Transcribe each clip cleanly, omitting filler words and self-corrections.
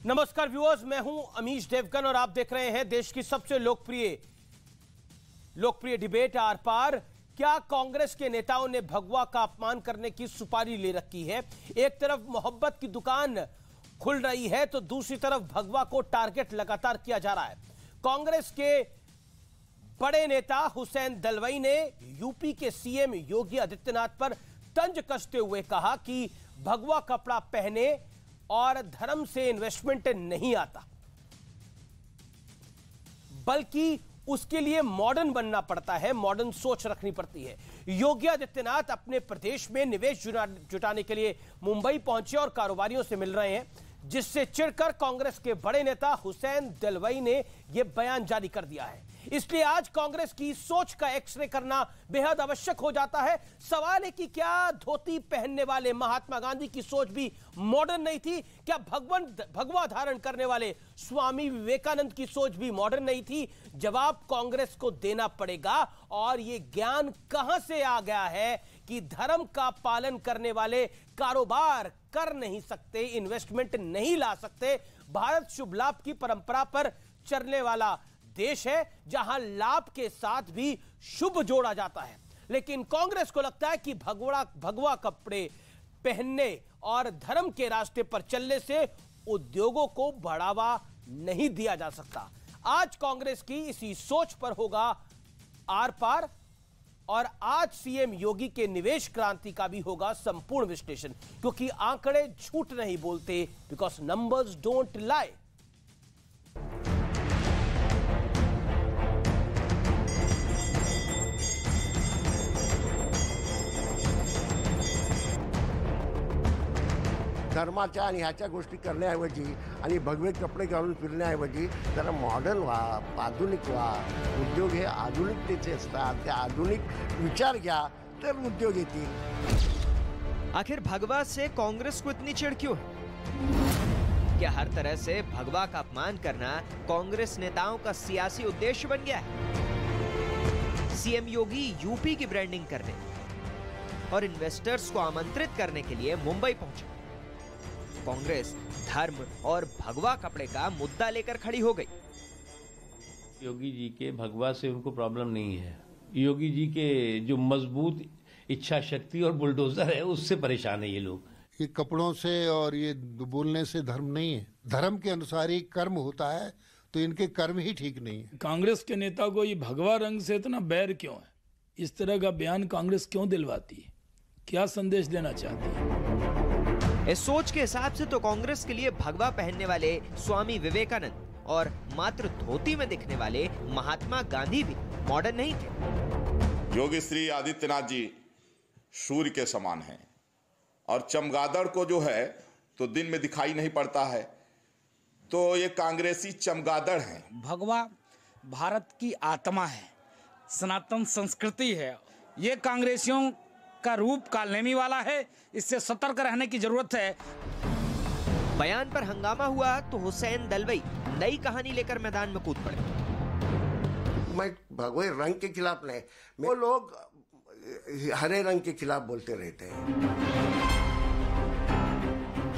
नमस्कार व्यूअर्स, मैं हूं अमीश देवगन और आप देख रहे हैं देश की सबसे लोकप्रिय डिबेट आर पार। क्या कांग्रेस के नेताओं ने भगवा का अपमान करने की सुपारी ले रखी है? एक तरफ मोहब्बत की दुकान खुल रही है तो दूसरी तरफ भगवा को टारगेट लगातार किया जा रहा है। कांग्रेस के बड़े नेता हुसैन दलवाई ने यूपी के सीएम योगी आदित्यनाथ पर तंज कसते हुए कहा कि भगवा कपड़ा पहने और धर्म से इन्वेस्टमेंट नहीं आता, बल्कि उसके लिए मॉडर्न बनना पड़ता है, मॉडर्न सोच रखनी पड़ती है। योगी आदित्यनाथ अपने प्रदेश में निवेश जुटाने के लिए मुंबई पहुंचे और कारोबारियों से मिल रहे हैं, जिससे चिढ़कर कांग्रेस के बड़े नेता हुसैन दलवाई ने यह बयान जारी कर दिया है। इसलिए आज कांग्रेस की सोच का एक्सरे करना बेहद आवश्यक हो जाता है। सवाल है कि क्या धोती पहनने वाले महात्मा गांधी की सोच भी मॉडर्न नहीं थी? क्या भगवा धारण करने वाले स्वामी विवेकानंद की सोच भी मॉडर्न नहीं थी? जवाब कांग्रेस को देना पड़ेगा। और यह ज्ञान कहां से आ गया है कि धर्म का पालन करने वाले कारोबार कर नहीं सकते, इन्वेस्टमेंट नहीं ला सकते। भारत शुभ लाभ की परंपरा पर चलने वाला देश है, जहां लाभ के साथ भी शुभ जोड़ा जाता है। लेकिन कांग्रेस को लगता है कि भगवा कपड़े पहनने और धर्म के रास्ते पर चलने से उद्योगों को बढ़ावा नहीं दिया जा सकता। आज कांग्रेस की इसी सोच पर होगा आर पार, और आज सीएम योगी के निवेश क्रांति का भी होगा संपूर्ण विश्लेषण, क्योंकि आंकड़े झूठ नहीं बोलते, बिकॉज नंबर्स डोंट लाई। धर्माच्या आणि ह्याच्या गोष्टी करण्याऐवजी आणि भगवे कपडे घालून फिरण्याऐवजी जरा मॉडर्न व्हा, आधुनिक व्हा। उद्योग हे आधुनिकतेचे असतात, ते आधुनिक विचार घ्या तर उद्योग येतील। आखिर भगवा से कांग्रेस को इतनी चिढ़ क्यों है? क्या हर तरह से भगवा का अपमान करना कांग्रेस नेताओं का सियासी उद्देश्य बन गया है? सीएम योगी यूपी की ब्रांडिंग करने और इन्वेस्टर्स को आमंत्रित करने के लिए मुंबई पहुंचे। कांग्रेस धर्म और भगवा कपड़े का मुद्दा लेकर खड़ी हो गई। योगी जी के भगवा से उनको प्रॉब्लम नहीं है। योगी जी के जो मजबूत इच्छा शक्ति और बुलडोजर है, उससे परेशान है ये लोग। ये कपड़ों से और ये बोलने से धर्म नहीं है। धर्म के अनुसार ही कर्म होता है, तो इनके कर्म ही ठीक नहीं है। कांग्रेस के नेता को ये भगवा रंग से इतना बैर क्यों है? इस तरह का बयान कांग्रेस क्यों दिलवाती है? क्या संदेश देना चाहती है? इस सोच के हिसाब से तो कांग्रेस के लिए भगवा पहनने वाले स्वामी विवेकानंद और मात्र धोती में दिखने वाले महात्मा गांधी भी मॉडर्न नहीं थे। योगी श्री आदित्यनाथ जी सूर्य के समान हैं और चमगादड़ को जो है तो दिन में दिखाई नहीं पड़ता है, तो ये कांग्रेसी चमगादड़ हैं। भगवा भारत की आत्मा है, सनातन संस्कृति है। ये कांग्रेसियों का रूप कालनेमी वाला है, इससे सतर्क रहने की जरूरत है। बयान पर हंगामा हुआ तो हुसैन दलवाई नई कहानी लेकर मैदान में कूद पड़े। मैं भगवे रंग के खिलाफ नहीं, वो लोग हरे रंग के खिलाफ बोलते रहते हैं।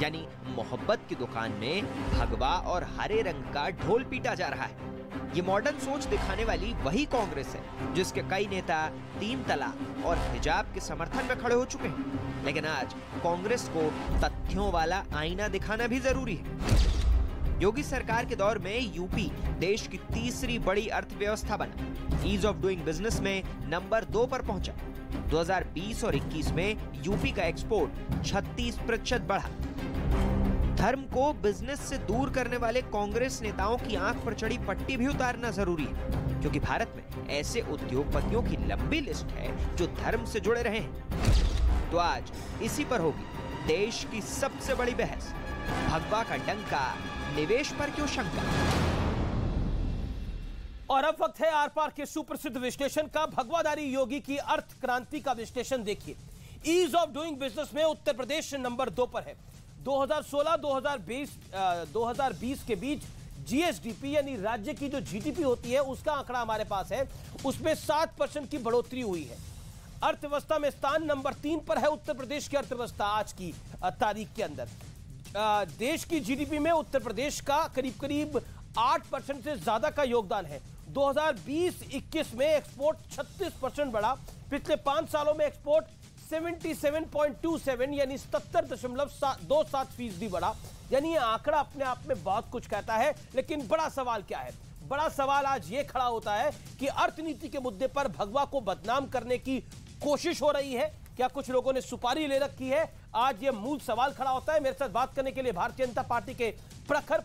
यानी मोहब्बत की दुकान में भगवा और हरे रंग का ढोल पीटा जा रहा है। ये मॉडर्न सोच दिखाने वाली वही कांग्रेस है जिसके कई नेता 3 तलाक और हिजाब के समर्थन में खड़े हो चुके हैं। लेकिन आज कांग्रेस को तथ्यों वाला आईना दिखाना भी जरूरी है। योगी सरकार के दौर में यूपी देश की तीसरी बड़ी अर्थव्यवस्था बना। ईज ऑफ डूइंग बिजनेस में नंबर 2 पर पहुंचा। 2020 और 21 में यूपी का एक्सपोर्ट 36% बढ़ा। धर्म को बिजनेस से दूर करने वाले कांग्रेस नेताओं की आंख पर चढ़ी पट्टी भी उतारना जरूरी है, क्योंकि भारत में ऐसे उद्योगपतियों की लंबी लिस्ट है जो धर्म से जुड़े रहे हैं। तो आज इसी पर होगी देश की सबसे बड़ी बहस। भगवा का डंका, निवेश पर क्यों शंका? और अब वक्त है आर पार के सुप्रसिद्ध विश्लेषण का। भगवाधारी योगी की अर्थ क्रांति का विश्लेषण देखिए। ईज ऑफ डूइंग बिजनेस में उत्तर प्रदेश नंबर 2 पर है। 2016-2020 के बीच जीएसडीपी यानी राज्य की जो जीडीपी होती है उसका आंकड़ा हमारे पास है, उसमें 7% की बढ़ोतरी हुई है। अर्थव्यवस्था में स्थान नंबर 3 पर है उत्तर प्रदेश की अर्थव्यवस्था आज की तारीख के अंदर। देश की जीडीपी में उत्तर प्रदेश का करीब 8% से ज्यादा का योगदान है। 2020-21 में एक्सपोर्ट 36% बढ़ा। पिछले 5 सालों में एक्सपोर्ट 77.27 यानी 77.27% बढ़ा। यानी ये आंकड़ा अपने आप में बहुत कुछ कहता है। लेकिन बड़ा सवाल क्या है? बड़ा सवाल आज ये खड़ा होता है कि अर्थनीति के मुद्दे पर भगवा को बदनाम करने की कोशिश हो रही है। क्या कुछ लोगों ने सुपारी ले रखी है? आज ये मूल सवाल खड़ा होता है। मेरे साथ बात करने के लिए भारतीय जनता पार्टी के प्रखर